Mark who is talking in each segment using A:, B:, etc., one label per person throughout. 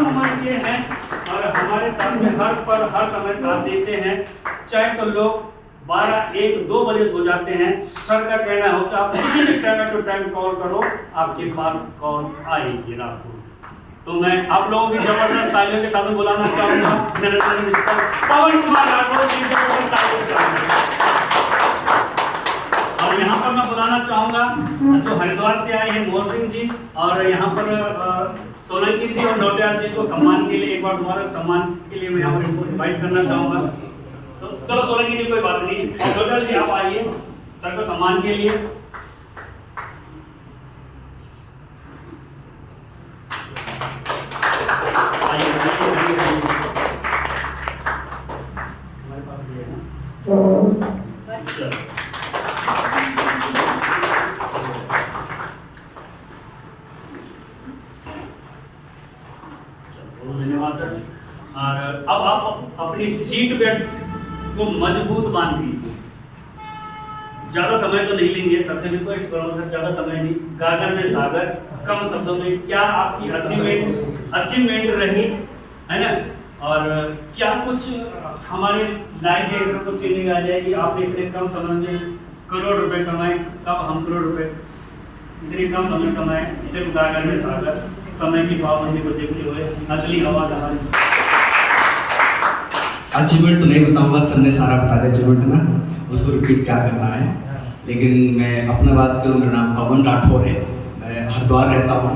A: तमाम उम्र के हैं और हमारे साथ में हर समय साथ देते हैं। चाहे तो लोग 12, 1, 2 बजे सो जाते हैं, सर का कहना हो तो आप किसी भी टाइम कॉल करो, आपके पास कॉल आएगी रात को। तो मैं आप लोगों की जबरदस्त तालियों के साथ में बुलाना चाहूँगा नरेंद्र मिस्टर पवन कुमार राठौर जी को तालियों के साथ। और यहाँ पर मैं बुलाना चाहूँगा जो हरिद्वार से आए हैं मोहन सिंह जी, और यहाँ पर सोलंकी जी और नौटियाल जी को सम्मान के लिए, एक बार दोबारा सम्मान के लिए मैं यहाँ पर इनको इन्वाइट करना चाहूँगा। चलो सोलंकी जी कोई बात नहीं, नौटियाल जी आप आइए सर को सम्मान के लिए। धन्यवाद सर। और अब आप अपनी सीट बेल्ट को मजबूत बांध दीजिए। ज्यादा समय तो नहीं लेंगे, सर से रिक्वेस्ट करो सर, ज्यादा समय नहीं। गागर में सागर, कम शब्दों में क्या आपकी अचीवमेंट रही है ना, और क्या कुछ हमारे लाइफ में ऐसा कुछ चेंजिंग आ जाए कि आपने इतने कम समय में करोड़ रुपए कमाए। कब हम करोड़ रुपए इतने कम समय कमाए, सिर्फ गागर में सागर, समय की पाबंदी को देखते हुए नकली आवाज हमारी।
B: अचीवमेंट तो नहीं बताऊंगा, सर ने सारा बता दिया अचीवमेंट ना, उसको रिपीट क्या करना है। लेकिन मैं अपना बात करूँ, मेरा नाम पवन राठौर है, मैं हरिद्वार रहता हूँ।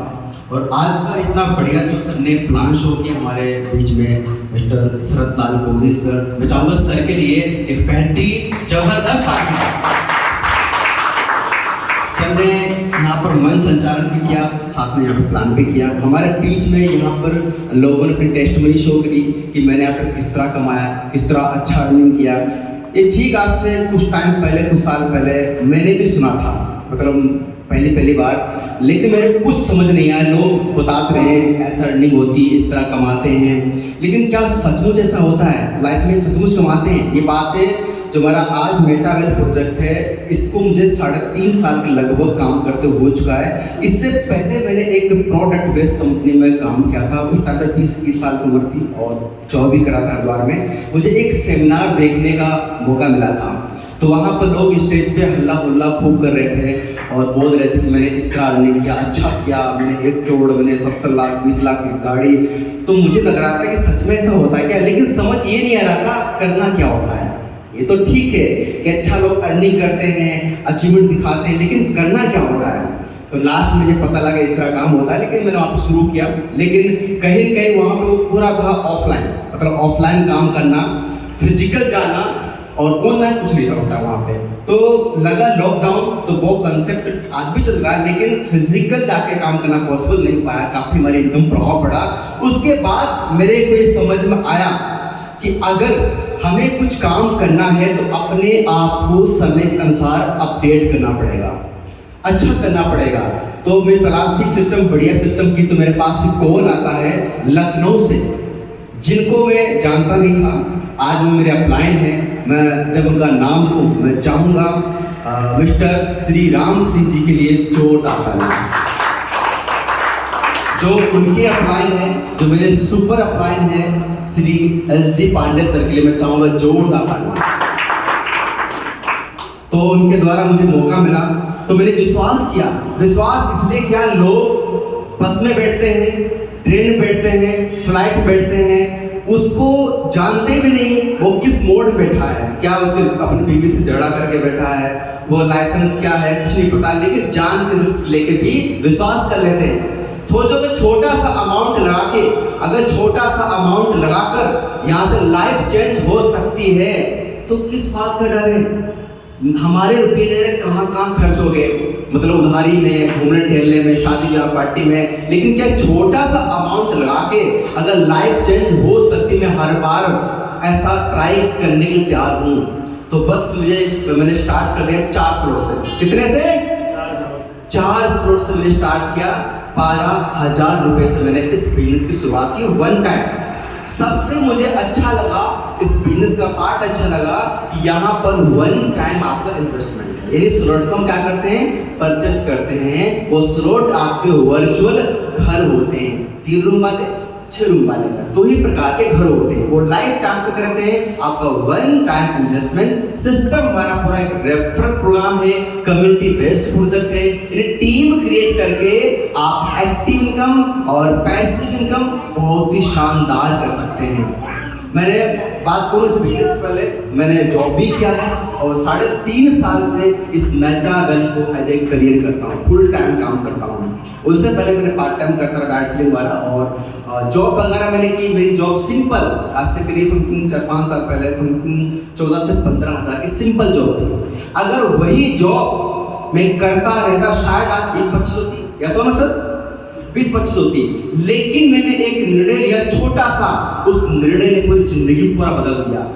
B: और आज का इतना बढ़िया जो सर ने प्लान शो किया हमारे बीच में, मिस्टर शरद लाल गौरी सर, मैं चाहूँगा सर के लिए एक बेहतरीन जबरदस्त ताली। सर ने यहाँ पर मन संचालन भी किया, साथ में यहाँ पर प्लान भी किया। हमारे बीच में यहाँ पर लोगों ने अपनी टेस्टमनी शो करी कि मैंने यहाँ पर किस तरह कमाया, किस तरह अच्छा अर्निंग किया। ये ठीक आज से कुछ टाइम पहले, कुछ साल पहले मैंने भी सुना था, मतलब पहली बार, लेकिन मेरे को कुछ समझ नहीं आया। लोग बताते रहे ऐसा अर्निंग होती है, इस तरह कमाते हैं, लेकिन क्या सचमुच ऐसा होता है? लाइफ में सचमुच कमाते हैं? ये बातें जो हमारा आज मेटावेल प्रोजेक्ट है, इसको मुझे 3.5 साल के लगभग काम करते हो चुका है। इससे पहले मैंने एक प्रोडक्ट बेस्ड कंपनी में काम किया था, उस टाइम पर 20 साल की उम्र थी और जॉब भी करा था हरिद्वार में। मुझे एक सेमिनार देखने का मौका मिला था, तो वहाँ पर लोग स्टेज पे हल्ला गुल्ला खूब कर रहे थे और बोल रहे थे कि मैंने इस तरह अर्निंग किया, अच्छा किया, मैंने 1 करोड़, मैंने 70 लाख 20 लाख की गाड़ी। तो मुझे लग रहा था कि सच में ऐसा होता है क्या, लेकिन समझ ये नहीं आ रहा था करना क्या होता है। ये तो ठीक है कि अच्छा लोग अर्निंग करते हैं, अचीवमेंट दिखाते हैं, लेकिन करना क्या होता है। तो लास्ट मुझे पता लगा इस तरह काम होता है, लेकिन मैंने वहाँ पर शुरू किया। लेकिन कहीं न कहीं वहाँ पे वो पूरा था ऑफलाइन, मतलब ऑफलाइन काम करना, फिजिकल जाना, और ऑनलाइन कुछ नहीं होता वहाँ पे। तो लगा लॉकडाउन, तो वो कंसेप्ट आज भी चल रहा है, लेकिन फिजिकल जाके काम करना पॉसिबल नहीं पाया, काफ़ी हमारी इनकम प्रभाव पड़ा। उसके बाद मेरे को ये समझ में आया कि अगर हमें कुछ काम करना है तो अपने आप को समय के अनुसार अपडेट करना पड़ेगा, अच्छा करना पड़ेगा। तो मैं तलाश थी सिस्टम, बढ़िया सिस्टम की, तो मेरे पास कॉल आता है लखनऊ से, जिनको मैं जानता नहीं था। आज वो मेरे अपलाइन हैं, मैं जब उनका नाम लूँ मैं चाहूँगा मिस्टर श्री राम सिंह जी के लिए जोरदार ताली। जो उनके अपलाइन हैं, जो मेरे सुपर अपलाइन हैं श्री SG पांडे सर के लिए मैं चाहूँगा जोरदार ताली। तो उनके द्वारा मुझे मौका मिला, तो मैंने विश्वास किया। विश्वास इसलिए किया, लोग बस में बैठते हैं, ट्रेन में बैठते हैं, फ्लाइट में बैठते हैं, उसको जानते भी नहीं वो किस मोड में बैठा है, क्या उसके अपनी बीवी से झगड़ा करके बैठा है, वो लाइसेंस क्या है कुछ नहीं पता, लेकिन जान के रिस्क लेके भी विश्वास कर लेते हैं। सोचो कि छोटा सा अमाउंट लगा के, अगर छोटा सा अमाउंट लगाकर यहाँ से लाइफ चेंज हो सकती है, तो किस बात का डर है? हमारे रुपये कहाँ खर्च हो गए, मतलब उधारी में, घूमने टहलने में, शादी ब्याह पार्टी में। लेकिन क्या छोटा सा अमाउंट लगा के अगर लाइफ चेंज हो सकती, मैं हर बार ऐसा ट्राई करने के लिए तैयार हूँ। तो बस मैंने स्टार्ट कर दिया 4 स्लॉट से। कितने से? 4 स्लॉट से मैंने स्टार्ट किया। 12,000 रुपए से मैंने इस बिजनेस की शुरुआत की, वन टाइम। सबसे मुझे अच्छा लगा, इस बिजनेस का पार्ट अच्छा लगा कि यहाँ पर वन टाइम आपका इन्वेस्टमेंट है। यानी स्लॉट को हम क्या करते हैं, परचेज करते हैं। वो स्लॉट आपके वर्चुअल घर होते हैं। 3 रूम वाले, अच्छे रूम वाले घर, दो ही प्रकार के घर होते हैं। वो लाइफ टाइम पे करते हैं, आपका वन टाइम इन्वेस्टमेंट सिस्टम। हमारा पूरा एक रेफरल प्रोग्राम है, कम्युनिटी बेस्ड प्रोजेक्ट है। इन्हें टीम क्रिएट करके आप एक्टिव इनकम और पैसिव इनकम बहुत ही शानदार कर सकते हैं। मैंने बात करूँ इस बिजनेस से पहले, मैंने जॉब भी किया है और 3.5 साल से इस मेटा वेल्थ को एज ए करियर करता हूँ, फुल टाइम काम करता हूँ। उससे पहले मैंने पार्ट टाइम करता रहा डाइट सेलिंग वाला, और जॉब वगैरह मैंने की। मेरी जॉब सिंपल, आज से करीब समथिंग 4-5 साल पहले समथिंग 14 से 15 हज़ार की सिंपल जॉब थी। अगर वही जॉब मैं करता रहता शायद आज 20-25 होती, या सोना सर 20-25 होती। लेकिन मैंने एक निर्णय लिया छोटा सा, उस निर्णय ने पूरी जिंदगी पूरा बदल दिया।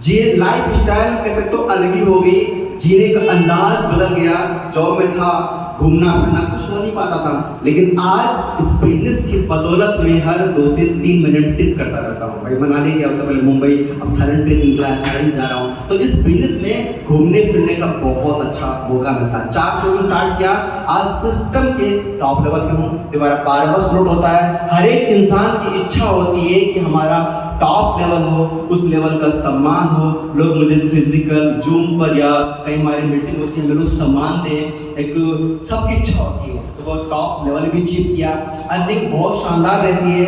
B: जी लाइफ स्टाइल कह सकते हो अलग ही हो गई, जीने का अंदाज बदल गया। जॉब में था, घूमना फिरना कुछ हो नहीं पाता था, लेकिन आज इस बिजनेस की बदौलत में हर 2 से 3 मिनट ट्रिप करता रहता हूँ। भाई मनाली गया, उससे पहले मुंबई, अब थाईलैंड ट्रिप निकला है, थाईलैंड जा रहा हूँ। तो इस बिजनेस में घूमने फिरने का बहुत अच्छा मौका मिलता है। 4 करोड़ स्टार्ट किया, आज सिस्टम के टॉप लेवल पे हूँ। हमारा 12वां स्लॉट होता है। हर एक इंसान की इच्छा होती है कि हमारा टॉप लेवल हो, उस लेवल का सम्मान हो, लोग मुझे फिजिकल जूम पर या कहीं हमारी मीटिंग होती है, लोग सम्मान दें, एक सबकी इच्छा होती है। तो वो टॉप लेवल भी अचीव किया। अर्निंग बहुत शानदार रहती है।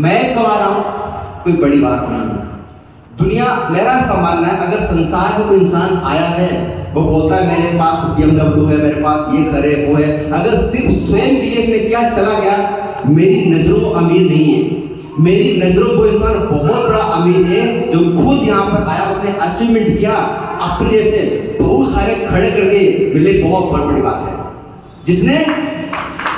B: मैं कमा रहा हूँ, कोई बड़ी बात नहीं है। दुनिया, मेरा ऐसा मानना है, अगर संसार में कोई इंसान आया है, वो बोलता है मेरे पास BMW है, मेरे पास ये घर है, वो है, अगर सिर्फ स्वयं के लिए उसने क्या चला गया, मेरी नजरों में अमीर नहीं है। मेरी नजरों को इंसान बहुत बड़ा अमीर है, जो खुद यहाँ पर आया, उसने अचीवमेंट किया, अपने से बहुत सारे खड़े कर दिए, मेरे लिए बहुत बड़ी बात है। जिसने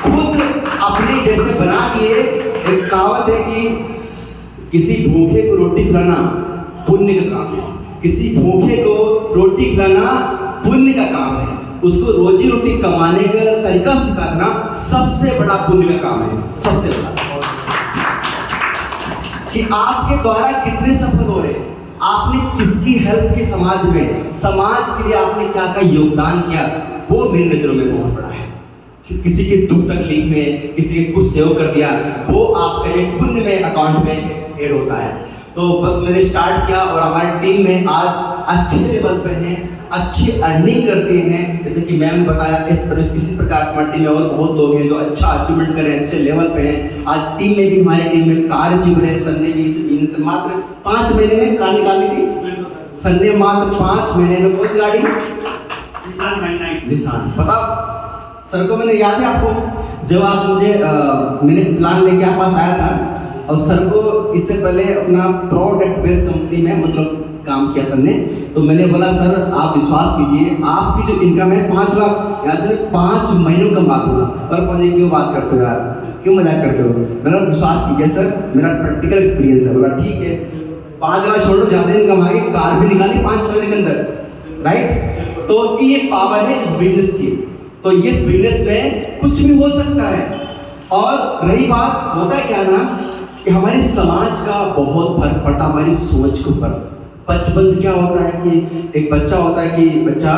B: खुद अपने जैसे बना दिए। एक कहावत है कि किसी भूखे को रोटी खिलाना पुण्य का काम है, किसी भूखे को रोटी खिलाना पुण्य का काम है, उसको रोजी रोटी कमाने का तरीका सिखाना सबसे बड़ा पुण्य का काम है। सबसे बड़ा कि आपके द्वारा कितने सफल हो रहे हैं, आपने किसकी हेल्प की समाज में, समाज के लिए आपने क्या क्या योगदान किया, वो मेरी नजरों में बहुत बड़ा है। किसी के दुख तकलीफ में किसी के कुछ सेव कर दिया, वो आपका एक पुण्य में अकाउंट में ऐड होता है। तो बस मैंने स्टार्ट किया और हमारी टीम में आज अच्छे लेवल पे हैं, अच्छी अर्निंग करते हैं। जैसे कि मैम ने बताया, इस तरह किसी प्रकार से हमारी टीम में और बहुत लोग हैं जो अच्छा अचीवमेंट कर रहे हैं, अच्छे लेवल पे हैं। आज टीम में भी, हमारी टीम में कार जीव रहे। सर ने भी इस बिजनेस से मात्र 5 महीने में कार निकाली थी। सर ने मात्र 5 महीने में कौन सी गाड़ी? निशान। पता सर को मैंने याद है आपको, जब आप मुझे मैंने प्लान लेके आप पास आया था, और सर को इससे पहले अपना प्रोडक्ट बेस्ड कंपनी में मतलब काम किया सर ने। तो मैंने बोला सर आप विश्वास कीजिए, आपकी जो इनकम है 5 लाख, यहाँ से 5 महीनों कमा दूंगा। पर मुझे क्यों बात करते हो यार, क्यों मजाक करते हो? मैंने विश्वास कीजिए सर, मेरा प्रैक्टिकल एक्सपीरियंस है। बोला ठीक है, 5 लाख छोड़ो, ज़्यादा इनकम आ गई, कार भी निकाली 5 महीने के अंदर, राइट? तो ये पावर है इस बिजनेस की। तो इस बिजनेस में कुछ भी हो सकता है। और रही बात, होता है क्या ना कि हमारे समाज का बहुत फर्क पड़ता है हमारी सोच के ऊपर। बचपन से क्या होता है कि एक बच्चा होता है कि बच्चा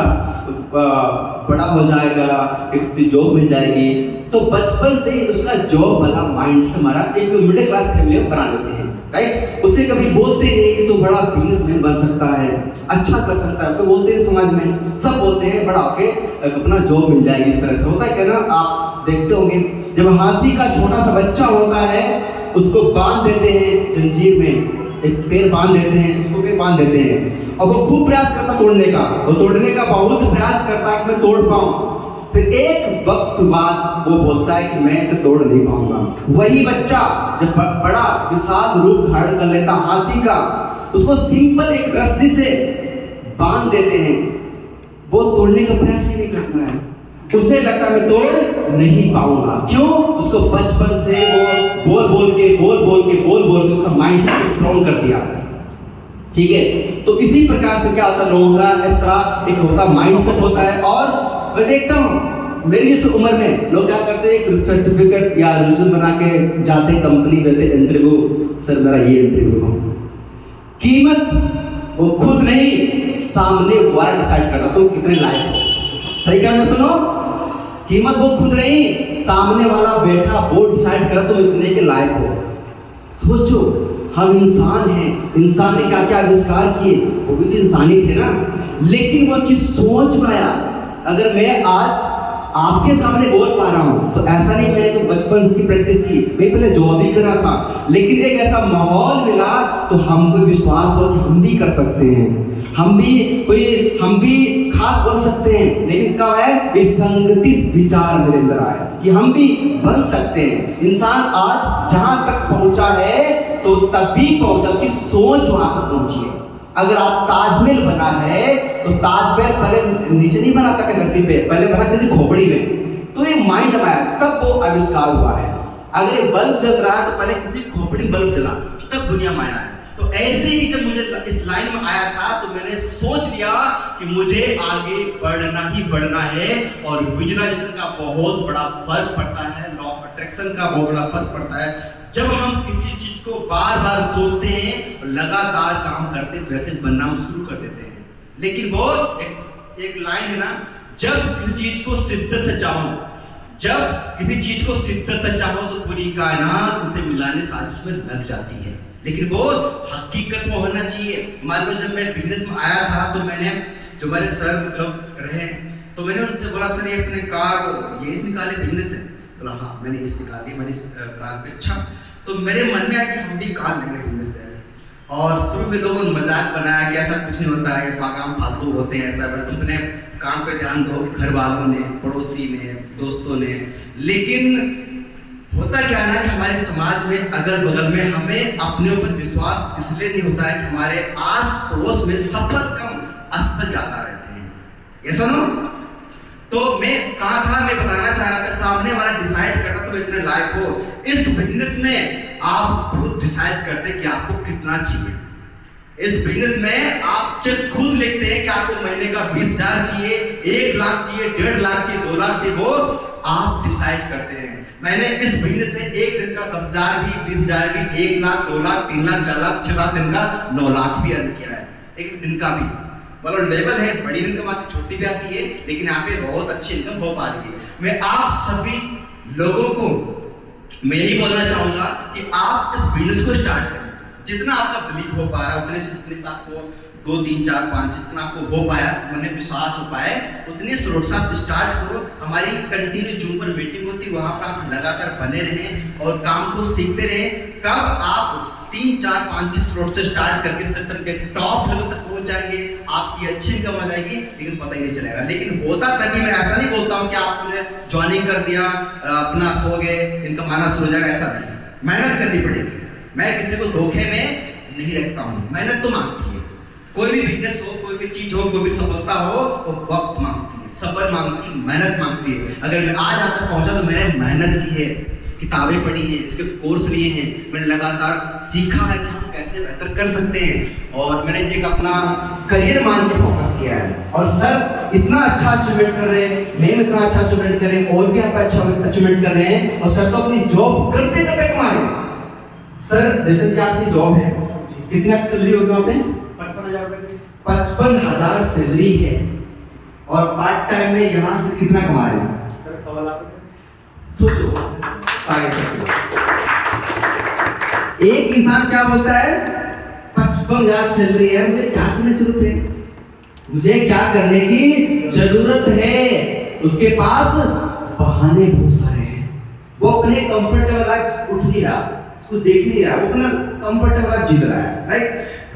B: बड़ा हो जाएगा, एक जॉब मिल जाएगी, तो बचपन से उसका जॉब वाला माइंडसेट हमारा एक मिडिल क्लास फैमिली में बना लेते हैं, राइट? उससे कभी बोलते नहीं कि तू बड़ा बिजनेसमैन बन सकता है, अच्छा कर सकता है। तो बोलते हैं समाज में, सब बोलते हैं बड़ा होके अपना जॉब मिल जाएगी। इस तरह से होता है क्या ना, आप देखते होंगे जब हाथी का छोटा सा बच्चा होता है, उसको बांध देते हैं जंजीर में, एक पैर बांध देते हैं, उसको भी बांध देते हैं, और वो खूब प्रयास करता तोड़ने का, वो तोड़ने का बहुत प्रयास करता है कि मैं तोड़ पाऊं। फिर एक वक्त बाद वो बोलता है कि मैं इसे तोड़ नहीं पाऊंगा। वही बच्चा जब बड़ा विशाल रूप धारण कर लेता हाथी का, उसको सिंपल एक रस्सी से बांध देते हैं, वो तोड़ने का प्रयास ही नहीं करता है। उसे लगता है मैं तोड़ नहीं पाऊंगा। क्यों? उसको बचपन से वो बोल बोल के उसका माइंड स्ट्रॉन्ग कर दिया। ठीक है, तो इसी प्रकार से क्या होता है, लोगों का इस तरह एक होता माइंडसेट होता है। और मैं देखता हूँ मेरी इस उम्र में लोग क्या करते हैं, एक सर्टिफिकेट या रिज्यूम बना के जाते कंपनी देते इंटरव्यू, सर मेरा ये इंटरव्यू हो, कीमत वो खुद नहीं, सामने वाला डिसाइड करता तुम कितने लायक हो। सही कहना, सुनो, कीमत वो खुद नहीं, सामने वाला बैठा वो डिसाइड करा तुम इतने के लायक हो। सोचो, हम इंसान हैं, इंसान ने क्या क्या आविष्कार किए, वो भी तो इंसान ही थे ना। लेकिन वो किस सोच में आया। अगर मैं आज आपके सामने बोल पा रहा हूँ तो ऐसा नहीं मैंने तो बचपन से प्रैक्टिस की, मैं पहले जॉब भी कर रहा था, लेकिन एक ऐसा माहौल मिला तो हमको विश्वास हो कि हम भी कर सकते हैं, हम भी खास बन सकते हैं। लेकिन कब है ये संगति विचार मेरे अंदर आए कि हम भी बन सकते हैं। इंसान आज जहां तक पहुंचा है तो तभी पहुंचा कि सोच वहां तक पहुंची है। अगर आप ताजमहल बना है तो ताजमहल पहले नीचे नहीं बना था धरती पे, पहले बना किसी खोपड़ी में, तो ये माइंड में आया तब वो आविष्कार हुआ है। अगर ये बल्ब जल रहा है तो पहले किसी खोपड़ी में बल्ब जला तब दुनिया में आया है। तो ऐसे ही जब मुझे इस लाइन में आया था तो मैंने सोच लिया कि मुझे आगे बढ़ना ही बढ़ना है। और विजुअलाइजेशन का बहुत बड़ा फर्क पड़ता है, लॉ ऑफ अट्रैक्शन का बहुत बड़ा फर्क पड़ता है। जब हम किसी चीज को बार बार सोचते हैं और लगातार काम करते हैं, वैसे बनना शुरू कर देते हैं। लेकिन वो एक लाइन है ना, जब किसी चीज को सिद्ध से चाहो, जब किसी चीज को सिद्ध से चाहो तो पूरी कायनात उसे मिलाने साजिश में लग जाती है। लेकिन वो हकीकत में होना चाहिए। मान लो जब मैं बिजनेस में आया था तो मैंने जो मेरे सर मतलब रहे तो मैंने उनसे बोला, सर ये अपने कार ये इस निकाले बिजनेस है। बोला हाँ मैंने इस निकाली, मैंने इस कार पे। अच्छा, तो मेरे मन में आया कि हम भी कार लेंगे बिजनेस से। और शुरू में लोगों ने मजाक बनाया कि ऐसा कुछ नहीं होता है, काम फालतू होते हैं, ऐसा तुम अपने काम पे ध्यान दो, घर वालों ने, पड़ोसी ने, दोस्तों ने। लेकिन होता क्या है ना कि हमारे समाज में अगल बगल में हमें अपने ऊपर विश्वास इसलिए नहीं होता है कि हमारे आस पड़ोस में सफल कम असफल ज्यादा रहते हैं। ये सुनो, तो मैं कहा था, मैं बताना चाह रहा था, सामने वाला डिसाइड करता तो इतने लायक हो। इस बिजनेस में आप खुद डिसाइड करते कि आपको कितना चाहिए। इस बिजनेस में आप चेक खुद लिखते हैं कि आपको महीने का 20,000 चाहिए, 1 लाख चाहिए, 1.5 लाख चाहिए, 2 लाख चाहिए, वो आप डिसाइड करते हैं। मैंने इस बिजनेस से एक दिन का 10,000 भी, 20,000 भी, 1 लाख, 2 लाख, 3 लाख, 4 लाख, 6-7 दिन का 9 लाख भी अर्न किया है, एक दिन का भी। मतलब लेवल है, बड़ी इनकम आती, छोटी भी आती है, लेकिन यहाँ पे बहुत अच्छी इनकम हो पा रही है। मैं आप सभी लोगों को मैं यही बोलना चाहूंगा कि आप इस बिजनेस को स्टार्ट करें। जितना आपका बिलीव हो पा रहा है उतने से, जितने से आपको 2, 3, 4, 5 जितना आपको हो पाया, मैंने विश्वास हो पाए, उतने स्रोत से आप स्टार्ट करो। हमारी कंटिन्यू जूम पर मीटिंग होती, वहां पर आप लगातार बने रहें और काम को सीखते रहें। कब आप 3, 4, 5, 6 स्रोत से स्टार्ट करके सेक्टर के टॉप लेवल तक पहुंच जाएंगे, आपकी अच्छी इनकम आ जाएगी, लेकिन पता ही नहीं चलेगा। लेकिन होता तभी, मैं ऐसा नहीं बोलता हूँ कि आपने ज्वाइनिंग कर दिया, अपना सो गए, इनकम आना शुरू हो जाएगा, ऐसा नहीं। मेहनत करनी पड़ेगी। मैं किसी को धोखे में नहीं रखता हूँ, मेहनत तो मांगती है। कोई भी बिजनेस हो, कोई भी चीज हो, कोई भी सफलता हो, वो वक्त मांगती है, सब्र मांगती है, मेहनत मांगती है। अगर मैं आज यहाँ तक पहुंचा तो मैंने मेहनत की है, किताबें पढ़ी हैं, इसके कोर्स लिए हैं, मैंने लगातार सीखा है कि हम कैसे बेहतर कर सकते हैं। और मैंने एक अपना करियर मान के फोकस किया है। और सर इतना अच्छा अचीवमेंट कर रहे हैं, मैं इतना अच्छा अचीवमेंट कर रहे हैं, और भी आप अच्छा अचीवमेंट कर रहे हैं। और सर तो अपनी जॉब करते करते कमा रहे हैं। सर जैसे कि आपकी जॉब है, कितनी आपकी सैलरी होगी वहाँ पे?
A: 55,000 रुपए।
B: 55,000 सैलरी है। और पार्ट टाइम में यहाँ से कितना कमा रहे हैं?
A: सर 1.25 लाख रुपए।
B: सोचो आगे सकते। एक इंसान क्या बोलता है, 55,000 सैलरी है, मुझे क्या करने की जरूरत है, मुझे क्या करने की जरूरत है। उसके पास बहाने बहुत सारे हैं, वो अपने कंफर्टेबल लाइफ उठ नहीं रहा, कुछ देख नहीं रहा, वो अपना कंफर्टेबल लाइफ जी रहा है, राइट।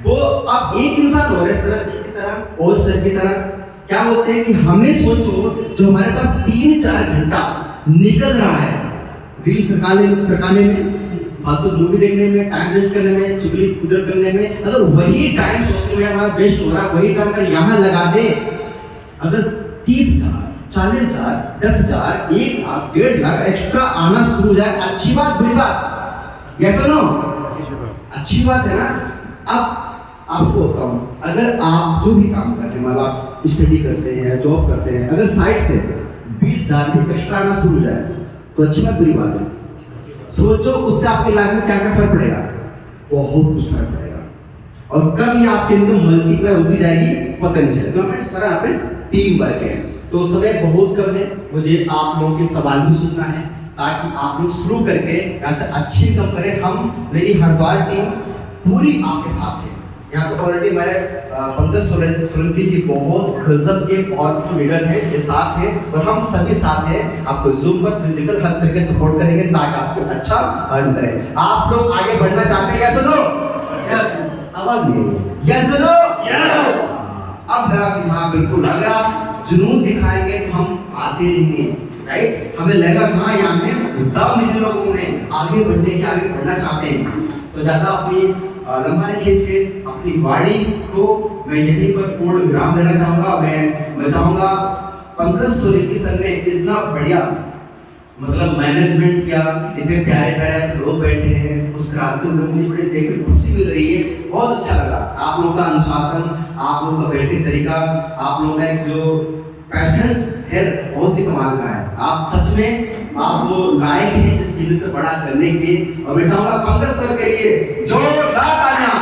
B: वो अब एक इंसान और सर की तरह और सर की तरह क्या बोलते हैं कि हमें सोचो, जो हमारे पास 3-4 घंटा निकल रहा है रील सरकाने में, फालतू मूवी देखने में, टाइम वेस्ट करने में, चुगली कुदर करने में, अगर वही टाइम सोशल मीडिया में वेस्ट हो रहा है, वही टाइम अगर यहाँ लगा दे, अगर 30,000, 40,000, 10,000, 1 लाख, 1.5 लाख एक्स्ट्रा आना शुरू हो जाए, अच्छी बात बुरी बात? यस और नो? अच्छी बात है ना। अब आपको होता हूँ, अगर आप जो भी काम करते हैं, मतलब आप स्टडी करते हैं, जॉब करते हैं, अगर साइड से 20,000 भी एक्स्ट्रा आना शुरू हो जाए तो अच्छी बात बुरी बात है? सोचो उससे आपकी लाइफ में क्या क्या फर्क पड़ेगा, बहुत कुछ फर्क पड़ेगा। और कब ये आपकी इनकम मल्टीप्लाई होती जाएगी पता नहीं चलेगा। तो हमारे सर यहाँ पे टीम वर्क है, तो समय बहुत कम है, मुझे आप लोगों के सवाल भी सुनना है ताकि आप लोग शुरू करके यहाँ से अच्छी इनकम करें। हम मेरी हरिद्वार टीम पूरी आपके साथ है। यहाँ पे ऑलरेडी हमारे पंकज सोलंकी जी बहुत गजब के पावरफुल लीडर है, ये साथ है और हम सभी साथ हैं। आपको जूम पर फिजिकल हर तरीके सपोर्ट करेंगे ताकि आपको अच्छा अर्न करें। आप लोग आगे बढ़ना चाहते हैं या सुनो? यस। आवाज नहीं या सुनो? यस। अब हाँ बिल्कुल, अगर आप जुनून दिखाएंगे तो हम आते रहेंगे, राइट? हमें लगा हाँ यहाँ में मुद्दा मेरे लोगों ने आगे बढ़ने के आगे बढ़ना चाहते हैं, तो ज्यादा अपनी लंबा नहीं खींच के अपनी वाणी को मैं यहीं पर पूर्ण विराम देना चाहूंगा। मैं चाहूंगा पंकज सोलंकी सर ने इतना बढ़िया मतलब मैनेजमेंट किया, इतने प्यारे प्यारे लोग बैठे हैं, मुस्कुराते हुए मुझे बड़े देखकर खुशी मिल रही है, बहुत अच्छा लगा। आप लोगों का अनुशासन, आप लोगों का बैठने तरीका, आप लोगों का एक जो पैशंस है बहुत ही कमाल का है। आप सच में आप वो लायक हैं इस बिजनेस से बड़ा करने के। और मैं चाहूंगा पंकज सर के लिए जोरदार तालियां।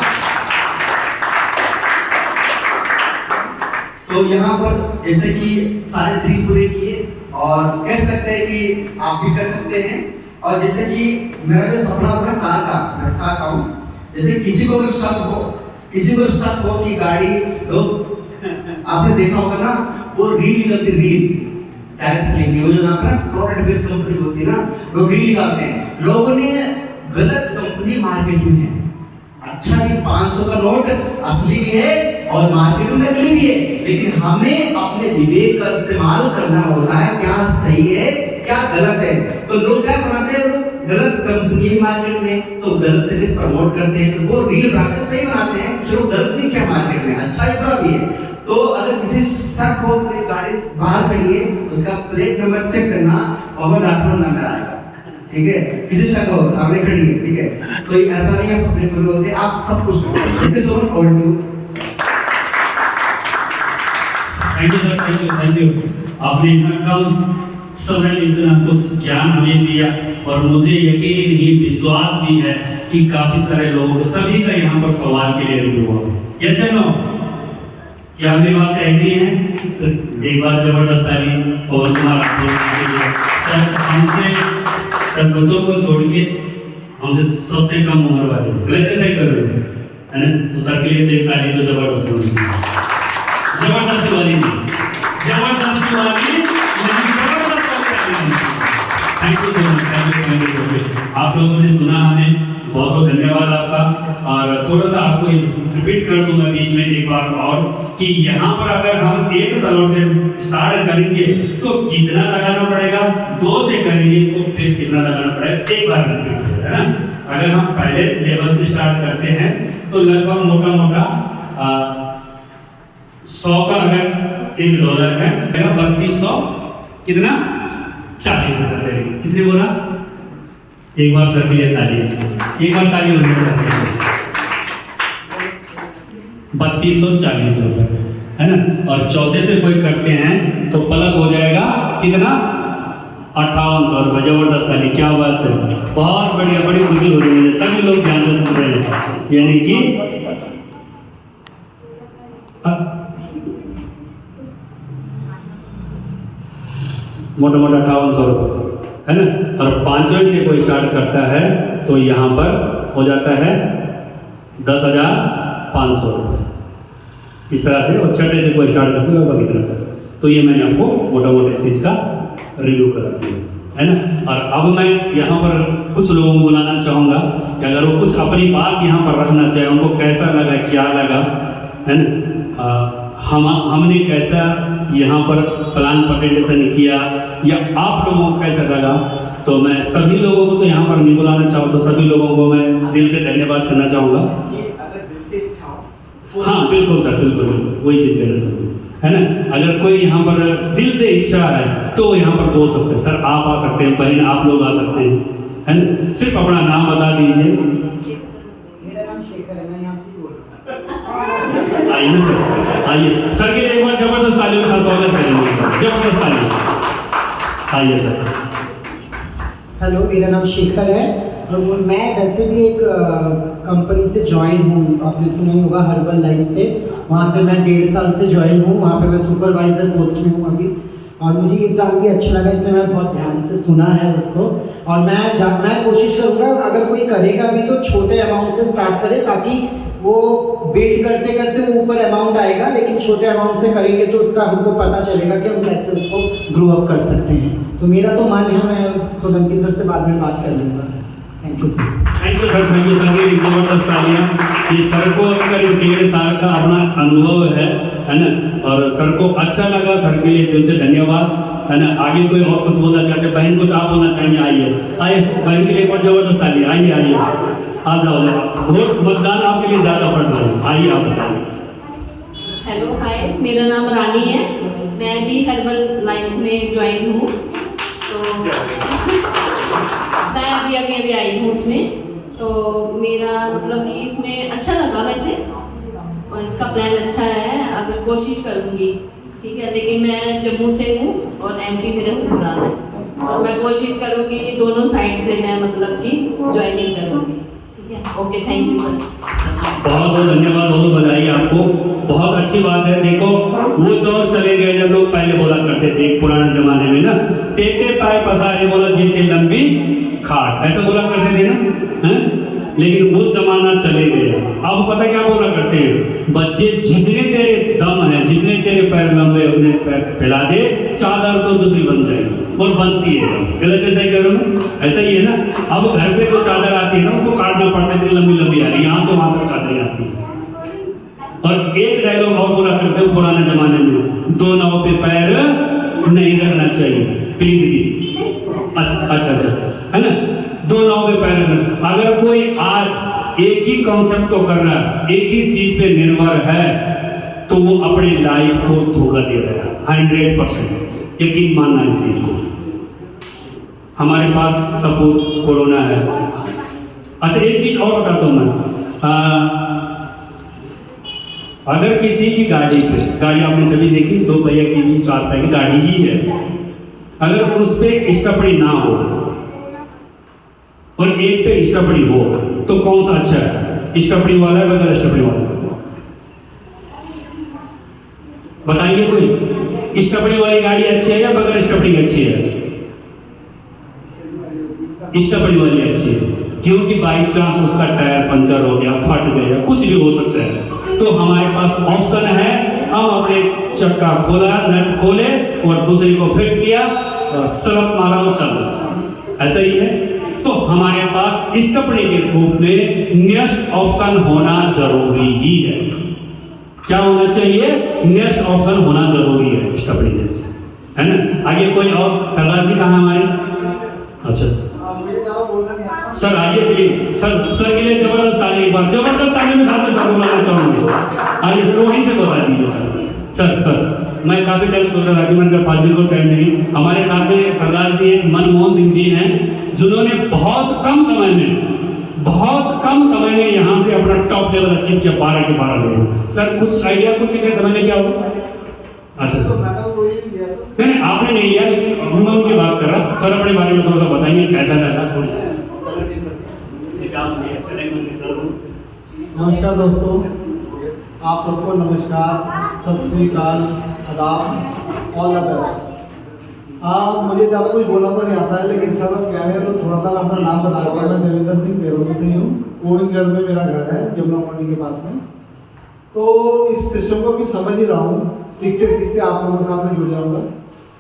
B: तो यहाँ पर जैसे कि सारे ड्रीम पूरे किए और कह सकते हैं कि आप भी कर सकते हैं। और जैसे कि मेरा जो सपना था कार का, मैं कहता हूँ जैसे किसी को शक हो कि गाड़ी लोग आपने देखा होगा ना, वो रील निकलती, रील टैक्स लेंगे, वो जो ना प्रोडक्ट बेस्ड कंपनी होती है ना, लोग रील निकालते हैं। लोगों ने गलत कंपनी मार्केट में है। अच्छा ये 500 का नोट असली भी है और मार्केट में नकली भी है, लेकिन हमें अपने विवेक का इस्तेमाल करना होता है, क्या सही है क्या गलत है। तो लोग क्या बनाते हैं, तो गलत कंपनी मार्केट में तो गलत तरीके से प्रमोट करते हैं, तो वो रील बनाते सही बनाते हैं, चलो गलत भी क्या मार्केट में, अच्छा ही बुरा भी है। तो अगर किसी शक हो तो गाड़ी बाहर खड़ी है, उसका प्लेट नंबर चेक करना, पवन राठौर नंबर आएगा, ठीक है? किसी शक हो सामने खड़ी है, ठीक है? तो ऐसा नहीं है सपने पूरे होते, आप सब कुछ करो। Thank you so much. All you
A: thank you sir, thank you. आपने इतना कम समय में इतना कुछ ज्ञान हमें दिया और मुझे यकीन नहीं विश्वास भी है कि काफी सारे लोगों सभी का यहाँ पर सवाल क्लियर हुआ। यस या नो? क्या मेरी बात से एग्री है? तो एक बार जबरदस्त ताली पवन कुमार सर, हमसे सब बच्चों को छोड़ के हमसे सबसे कम उम्र वाले गलत सही कर रहे हैं ना, तो सर के लिए तो एक ताली तो जबरदस्त होगी, जबरदस्ती वाली नहीं, जबरदस्ती वाली नहीं, जबरदस्त वाली। Thank you so much, thank you. आप लोगों ने सुना, हमें बहुत बहुत धन्यवाद आपका। और थोड़ा सा आपको रिपीट कर दूं मैं बीच में एक बार और कि यहाँ पर अगर हम 1 करोड़ से स्टार्ट करेंगे तो कितना लगाना पड़ेगा, 2 से करेंगे तो फिर कितना लगाना पड़ेगा, एक बार रिपीट, है ना? अगर हम पहले लेवल से स्टार्ट करते हैं तो लगभग मोटा मोटा 100 का अगर $1 है, 3200 कितना 40 रुपये लगेगी। किसने बोला? एक बार सर के लिए ताली, एक बार ताली होने से 3240 रुपये, है ना? और चौथे से कोई करते हैं तो प्लस हो जाएगा कितना 5800 रुपये। जबरदस्त ताली, क्या बात है, बहुत बढ़िया, बड़ी खुशी हो रही है, सभी लोग ध्यान से सुन रहे हैं। यानी कि मोटा मोटा 5800 रुपये, है ना? और 5वें से कोई स्टार्ट करता है तो यहाँ पर हो जाता है 10,500 रुपये, इस तरह से। और छठे से कोई स्टार्ट करते होगा कितना पैसा, तो ये मैंने आपको मोटा मोटा इस चीज़ का रिव्यू करा दिया, है ना? और अब मैं यहाँ पर कुछ लोगों को बुलाना चाहूँगा कि अगर वो कुछ अपनी बात यहाँ पर रखना चाहे, उनको कैसा लगा, क्या लगा, है ना? हमने कैसा यहाँ पर प्लान प्रेजेंटेशन किया या आप लोगों को कैसा लगा, तो मैं सभी लोगों को तो यहाँ पर नहीं बुलाना चाहूँ, तो सभी लोगों को मैं दिल से धन्यवाद करना चाहूँगा। हाँ बिल्कुल सर, बिल्कुल बिल्कुल वही चीज़ कहना चाहूँगा, है ना? अगर कोई यहाँ पर दिल से इच्छा है तो यहाँ पर बोल सकते हैं, सर आप आ सकते हैं, बहन आप लोग आ सकते हैं, है ना? सिर्फ अपना नाम बता दीजिए।
C: मेरा नाम शेखर है, मैं यहाँ से बोल रहा हूँ।
A: आइए ना सर, आइए सर के लिए एक बार जबरदस्त तालियों के साथ स्वागत करेंगे, जबरदस्त ताली। आइए सर।
C: हेलो, मेरा नाम शेखर है और मैं वैसे भी एक कंपनी से ज्वाइन हूँ, आपने सुना ही होगा हर्बल लाइफ से। वहाँ से मैं 1.5 साल से ज्वाइन हूँ, वहाँ पे मैं सुपरवाइज़र पोस्ट में हूँ अभी। और मुझे ये प्लान भी अच्छा लगा, इसलिए मैं बहुत ध्यान से सुना है उसको। और मैं कोशिश करूँगा अगर कोई करेगा भी तो छोटे अमाउंट से स्टार्ट करे, ताकि वो बिल्ड करते करते वो ऊपर अमाउंट आएगा, लेकिन छोटे अमाउंट से करेंगे तो उसका हमको पता चलेगा कि हम कैसे उसको ग्रो अप कर सकते हैं। तो मेरा तो मन है, मैं सोलंकी सर से बाद में बात कर लूँगा। Thank you sir.
A: Thank you sir, thank you sir. एक जबरदस्त तालियां। ये सर को करीब 1.5 साल का अपना अनुभव है ना, और सर को अच्छा लगा, सर के लिए दिल से धन्यवाद, है ना। आगे कोई और कुछ बोलना चाहते हैं? बहन कुछ आप बोलना चाहेंगे? आइए बहन के लिए एक और जबरदस्त ताली। आइए आ जाओ, वोट मतदान आपके लिए ज़्यादा पड़ रहा है। आइए आप बताइए।
D: हेलो हाय, मेरा नाम रानी है, मैं भी हर्बल लाइफ में ज्वाइन हूँ। तो मैं अभी आई हूँ उसमें, तो मेरा मतलब कि इसमें अच्छा लगा वैसे, और इसका प्लान अच्छा है, अगर कोशिश करूँगी, ठीक है। लेकिन मैं जम्मू से हूँ और MP मेरा ससुराल है, और मैं कोशिश करूँगी कि दोनों साइड से मैं मतलब कि ज्वाइनिंग करूँगी, ठीक है। Okay, thank you sir.
A: बहुत बहुत धन्यवाद, बहुत बधाई आपको। बहुत अच्छी बात है। देखो वो दौर चले गए जब लोग पहले बोला करते थे पुराने जमाने में ना, तेते पाए पसारे बोला जीते लंबी खाट, ऐसा बोला करते थे ना, हैं? लेकिन उस जमाना चले गए। अब पता क्या बोला करते हैं? बच्चे जितने तेरे दम है, जितने तेरे पैर लंबे उतने पैर फैला दे, चादर तो दूसरी बन जाएगी, और बनती है। गलत है, सही कह रहा हूं? ऐसा ही है ना। अब घर पे जो चादर आती है ना, उसको काटना पड़ता है, इतनी लंबी लंबी आ रही है, यहाँ से वहां तक चादरें आती है। और एक डायलॉग और बोला करते हैं पुराने जमाने में, 2 नाव पे पैर नहीं रखना चाहिए, प्लीज दी। अच्छा है ना, 2 नाव पे पैर रखना। अगर कोई आज एक ही कॉन्सेप्ट को कर रहा है, एक ही चीज पे निर्भर है, तो वो अपनी लाइफ को धोखा दे रहा है। 100% यकीन मानना इस चीज को। हमारे पास सपोज कोरोना है। अच्छा, एक चीज और बताता हूं मैं। अगर किसी की गाड़ी आपने सभी देखी, 2 पहिया की भी 4 पहिया की गाड़ी ही है, अगर उस पे स्टपड़ी ना हो और एक पे स्टपड़ी हो, तो कौन सा अच्छा है? स्टपड़ी वाला है बगैर स्टपड़ी वाला? बताएंगे कोई? स्टपड़ी वाली गाड़ी अच्छी है या बगैर स्टपड़ी की अच्छी है? स्टपड़ी वाली अच्छी है, क्योंकि बाई चांस उसका टायर पंचर हो गया, फट गया, कुछ भी हो सकता है। तो हमारे पास ऑप्शन है, हम अपने चक्का खोला, नट खोले और दूसरी को फिट किया और सलप मारा और चल बसा। ऐसा ही है। तो हमारे पास स्टपड़ी के रूप में नेक्स्ट ऑप्शन होना जरूरी ही है। क्या होना चाहिए? नेक्स्ट ऑप्शन होना जरूरी है, स्टपड़ी जैसे, है ना। आगे कोई और? सरदार जी कहाँ हमारे? अच्छा सर आइए प्लीज। सर के लिए जबरदस्त ताली, एक बार जबरदस्त ताली में साथ में सर बुलाना चाहूंगा। आइए सर, वहीं से बता दीजिए। सर मैं काफी टाइम सोच रहा था कि मैंने फाजिल को टाइम नहीं। हमारे साथ में सरदार जी एक मनमोहन सिंह जी हैं, जिन्होंने बहुत कम समय में यहाँ से अपना टॉप लेवल अचीव किया, 12 के 12 लेवल। सर कुछ आइडिया, कुछ कितने समय में क्या होगा? अच्छा नहीं आपने नहीं लिया, लेकिन मैं उनकी बात कर रहा। सर अपने बारे में थोड़ा सा बताएंगे, कैसा लगा? थोड़ी सी
E: नमस्कार दोस्तों, आप सबको नमस्कार, सत श्री अकाल, आदाब, ऑल द बेस्ट। मुझे ज़्यादा कुछ बोलना तो नहीं आता है, लेकिन सर कह रहे हैं तो थोड़ा सा मैं अपना नाम बता देता हूँ। मैं देवेंद्र सिंह देहरादून से ही हूँ। गोविंदगढ़ में मेरा घर है, यमुना मंडी के पास में। तो इस सिस्टम को भी समझ ही रहा हूँ, सीखते सीखते आप लोगों के साथ में जुड़ जाऊँगा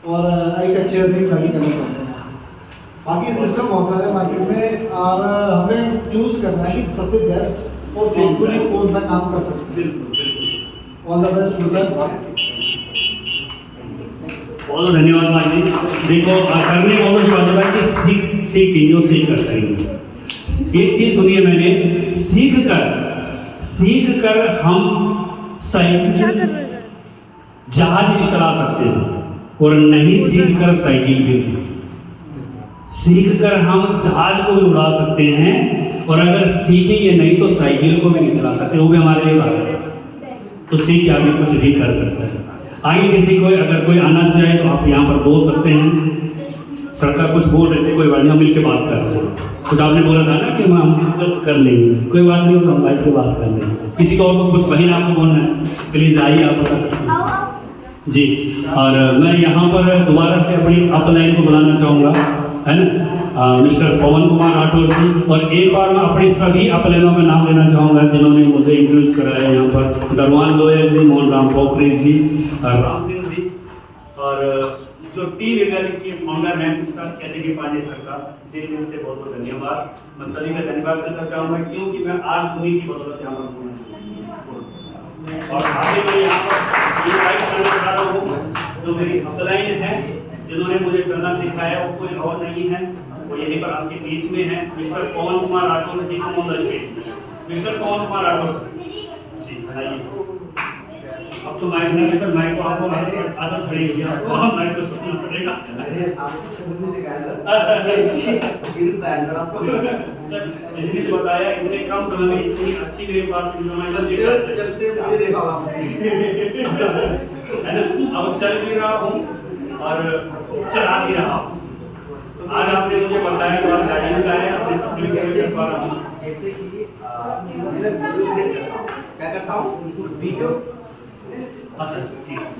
E: और एक अच्छी अर्निंग मैं भी करना चाहूँगा। बाकी सिस्टम बहुत सारे मार्केट में, और हमें चूज करना है कि सबसे बेस्ट और फेथफुली कौन सा काम कर सकते हैं। All the best, good luck.
A: बहुत धन्यवाद भाई। देखो सर ने बहुत अच्छी बात बताया कि सीख कीजिए और सीख कर करेंगे। एक चीज सुनिए, मैंने सीख कर हम साइकिल जहाज भी चला सकते हैं, और नहीं सीख कर साइकिल भी नहीं। सीख कर हम जहाज को भी उड़ा सकते हैं, और अगर सीखेंगे नहीं तो साइकिल को भी नहीं चला सकते, वो भी हमारे लिए बात है। तो सीख के आगे कुछ भी कर सकता है। आगे किसी को अगर कोई आना चाहे तो आप यहाँ पर बोल सकते हैं। सरकार कुछ बोल रहे थे, कोई बात नहीं, हम मिल के बात करते हैं। कुछ आपने बोला था ना कि हम डिस्कस कर लेंगे, कोई बात नहीं, तो हम बैठ के बात कर लेंगे। किसी को और कुछ बहन आपको बोलना है, प्लीज आइए, आप बता सकते हैं जी। और मैं यहाँ पर दोबारा से अपनी अपलाइन को बुलाना चाहूँगा, है ना। मिस्टर पवन कुमार राठौर जी, और एक बार मैं अपने सभी अपलेनों का नाम लेना चाहूँगा जिन्होंने मुझे इंट्रोड्यूस कराया यहाँ पर। दरवान लोया जी, मोहन राम पोखरी जी, राम सिंह जी, और जो टी रिगल के फाउंडर हैं मिस्टर एस.डी. पांडे सर का दिल से बहुत बहुत धन्यवाद। मैं सभी का धन्यवाद करना चाहूँगा क्योंकि मैं आज उन्हीं की बदौलत यहाँ पर हूँ। और आगे मैं यहाँ पर इनवाइट करना चाह रहा हूँ जो मेरी अपलाइन है, जिन्होंने मुझे करना सिखाया, वो कोई और नहीं है, वो यहीं पर आपके बीच में है, मिस्टर पवन कुमार राठौर जी। मिस्टर पवन कुमार राठौर जी, आइए। अब तो माइक नहीं सर, माइक को आपको आदत पड़ी है, आपको हम माइक को सुनना पड़ेगा।
B: अरे आपको शुरू में सिखाया सर, इंग्लिश आया सर आपको।
A: सर इंग्लिश बताया, इतने कम समय में इतनी अच्छी मेरे पास इंफॉर्मेशन
B: चलते हुए देखा आप
A: है ना। अब चल भी रहा हूँ और चला भी रहा हूँ। तो आज आपने मुझे बताया तो आप गाड़ी बताया, अपने सपने कैसे कर पा रहा हूँ।
B: जैसे कि क्या करता हूँ, वीडियो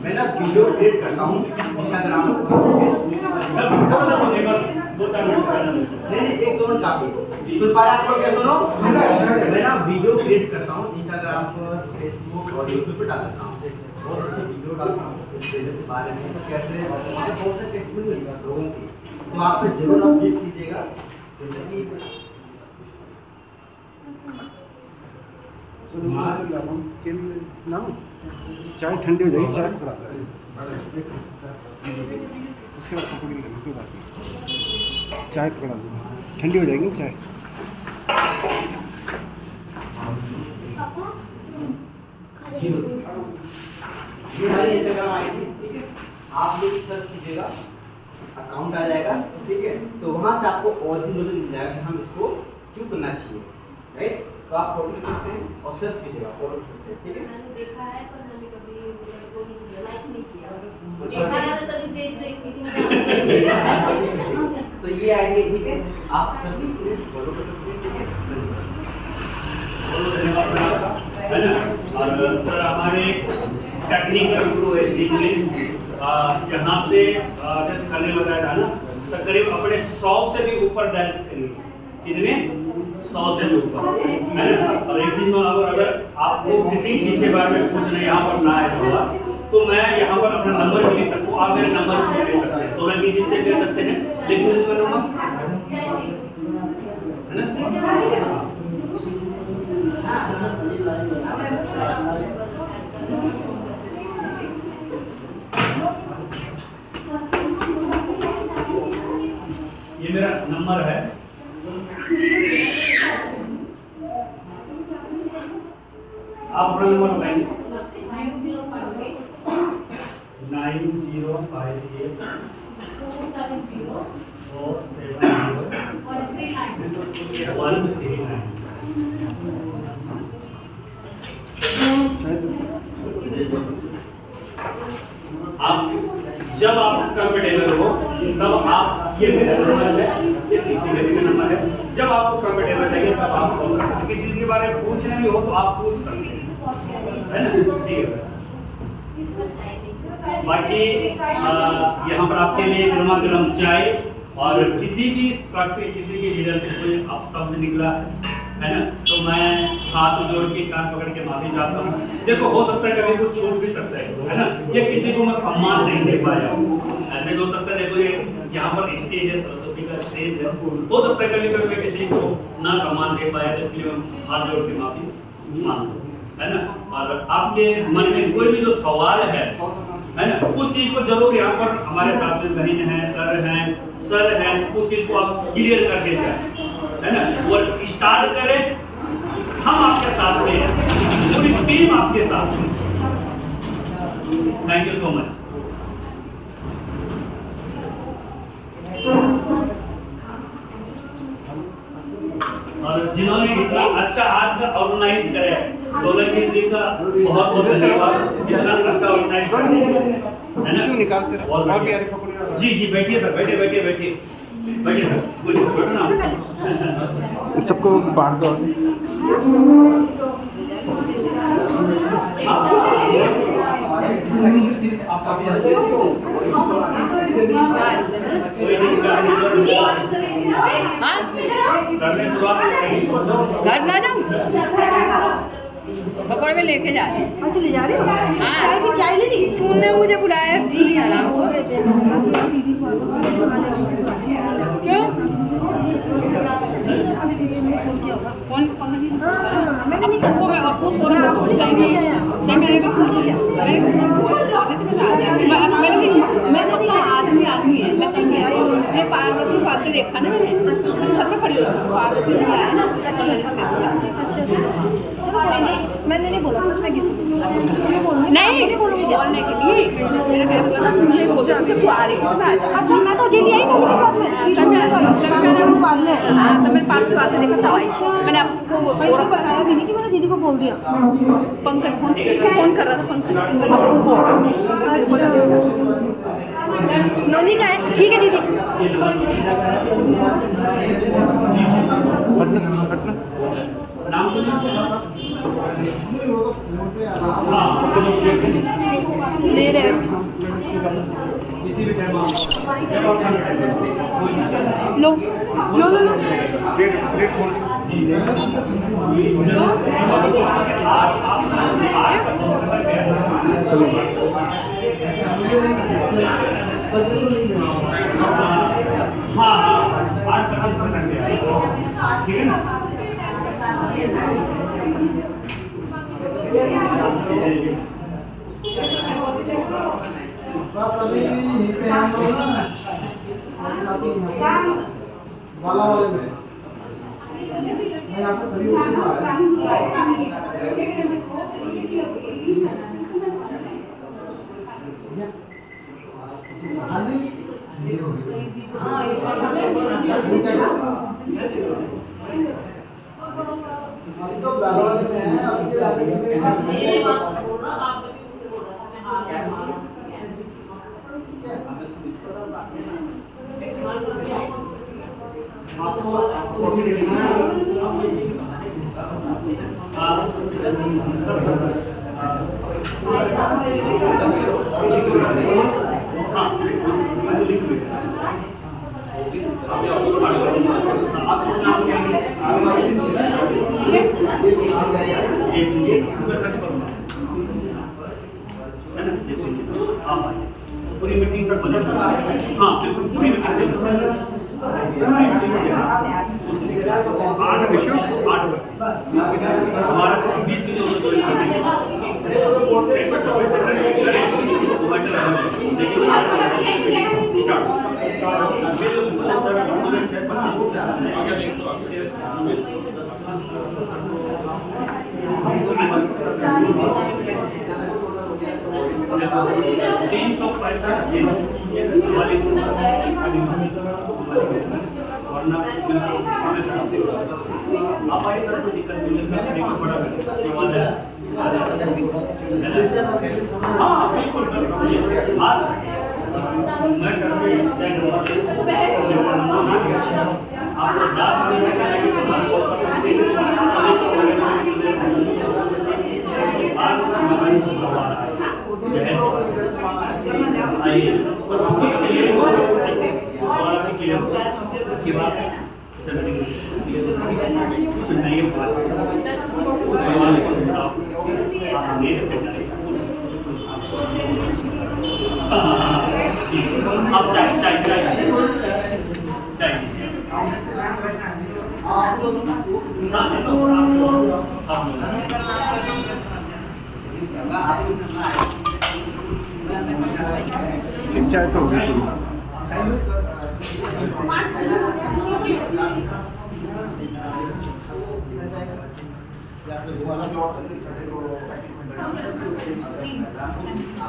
B: मैं ना वीडियो क्रिएट करता हूँ इंस्टाग्राम
A: सर थोड़ा सा सुनिए, बस 2-4 मिनट
B: नहीं एक दो मिनट काफी सुन पा रहे आप लोग? क्या सुनो, मैं ना वीडियो क्रिएट करता हूँ इंस्टाग्राम पर, फेसबुक और यूट्यूब पर डाल देता हूँ। बहुत अच्छी वीडियो डालता हूँ से बारे में, तो कैसे बहुत से टेक्निक मिलेगा लोगों की, तो आप तो जरूर अपडेट कीजिएगा। जैसे कि
E: चाय ठंडी हो जाएगी, चाय पकड़ा उसके बाद पकड़ लेंगे, कोई बात नहीं। चाय पकड़ा दो, ठंडी हो जाएगी चाय।
B: ये हमारी इंस्टाग्राम आईडी, ठीक है, आप लोग सर्च कीजिएगा, अकाउंट आ जाएगा, ठीक है, तो वहाँ से आपको और भी नॉलेज मिल जाएगा कि हम इसको क्यों करना चाहिए, राइट। तो आप फॉलो कर सकते हैं और सर्च कीजिएगा, फॉलो कर सकते हैं, ठीक है।
D: मैंने देखा है पर मैंने कभी वो नहीं लाइक नहीं किया। देखा है तो तभी देख रही थी कि मुझे देखा है।
B: तो ये आईडी ठीक है, आप सभी इसे फॉलो कर सकते हैं, ठीक है।
A: बहुत धन्यवाद सर आपका, है ना। और सर हमारे टेक्निकल गुरु है जी ने यहाँ से जैसे सर ने बताया था ना, तकरीब अपने 100 से भी ऊपर डायरेक्ट करिए, कितने 100 से भी ऊपर, है ना। और एक चीज में अगर आपको किसी चीज के बारे में पूछना यहाँ पर ना है सवाल, तो मैं यहाँ पर अपना नंबर भी लिख सकूँ, आप मेरे नंबर भी ले सकते हैं, सोलंकी जी से ले सकते हैं, लेकिन उनका नंबर है ना। ये मेरा नंबर है, आप अपना नंबर बताएंगे। 9058 470 आप जब आप कंफर्टेबल हो तब आप, ये मेरा नंबर है, ये पीछे नंबर है, जब आपको कंफर्टेबल लगे तब आप कॉल कर सकते हैं। किसी चीज के बारे में पूछना भी हो तो आप पूछ सकते हैं, है ना। ठीक है, बाकी यहाँ पर आपके लिए गर्मा गर्म चाय, और किसी भी शख्स से किसी की वजह से कोई अपशब्द निकला है ना, तो मैं हाथ जोड़ के कान पकड़ के माफी चाहता हूँ। देखो हो सकता है कभी कुछ छूट भी सकता है ना, ये किसी को मैं सम्मान नहीं दे पाया, ऐसे भी हो सकता है। देखो ये यहाँ पर स्टेज है, सरस्वती का स्टेज है, हो सकता है कभी कभी मैं किसी को ना सम्मान दे पाया, तो इसलिए मैं हाथ जोड़ के माफी मांगता हूँ, है ना। और आपके मन में कोई भी जो सवाल है ना, उस चीज को जरूर यहाँ पर हमारे साथ में बहन है, सर हैं, उस चीज को आप क्लियर करके जाए, है ना। और स्टार्ट करें, हम आपके साथ में हैं, पूरी टीम आपके साथ में। Thank you so much. और जिन्होंने इतना अच्छा आज का ऑर्गेनाइज करे, सोलंकी जी का बहुत बहुत धन्यवाद, इतना अच्छा ऑर्गेनाइज करे, है ना।
E: निकालते
A: रहो जी जी, बैठिए सर, बैठिए सर, बोलिए बैठो ना।
E: सबको बांट दो।
A: कोई दिक्कत नहीं सर।
F: हाँ
A: सर ने शुरुआत करी तो
F: घर ना जाऊँ पकड़ में लेके जा रहे हैं।
G: अच्छा ले जा रहे हो?
F: हाँ।
G: चाय की चाय ले ली?
F: तूने मुझे बुलाया जी आराम को क्यों कौन कौन
G: मैंने नहीं कहा।
F: वो मैं आपको सोना नहीं मैंने कहा मैं सोचा आदमी आदमी है मैं कहीं गया ये पार्वती पार्वती देखा ना मैंने छत में खड़ी पार्वती नहीं आया ना
G: अच्छा अच्छा चलो कोई नहीं, मैंने नहीं बोला सच में किसी से मैं बोलूँगी
F: नहीं
G: बोलूँगी क्या?
F: बोलने के लिए मेरा कहना था मुझे बोलते थे तू आ रही थी
G: अच्छा मैं तो अकेली आई था साथ में ईशू में बाद में।
F: हाँ तो मैंने पार्वती पार्वती देखा था मैंने आपको
G: मैंने तो बताया भी नहीं कि मैंने दीदी को बोल दिया।
F: पंकज फोन इसको फोन कर रहा था पंकज
G: अच्छा नोनी का है ठीक है दीदी।
A: नाम तो
G: दे रहे हैं
A: किसी भी टाइम जब आप
G: लो लो लो लो
A: हाँ 8% ठीक है ना
E: बस अभी नीचे हम लोग ना वाला वाले में मैं यहाँ पे खड़ी होती हाँ जी अभी तो बैलवास में है अभी के
A: पूरी मीटिंग पर बजट हाँ बिल्कुल पूरी मीटिंग 8 हमारा 20 की हमारी सर कोई दिक्कत नहीं है बड़ा हाँ बिल्कुल सर आज मैं सर से उसके बाद कुछ नई बात उस सवाल को आप मेरे से आप चाय चाय चाय चाय
E: ठीक चाय तो होगी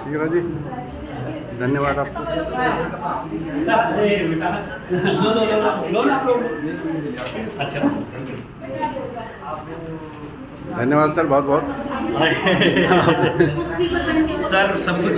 E: ठीक है जी धन्यवाद आपको
A: अच्छा
E: धन्यवाद सर बहुत बहुत
A: सर सब कुछ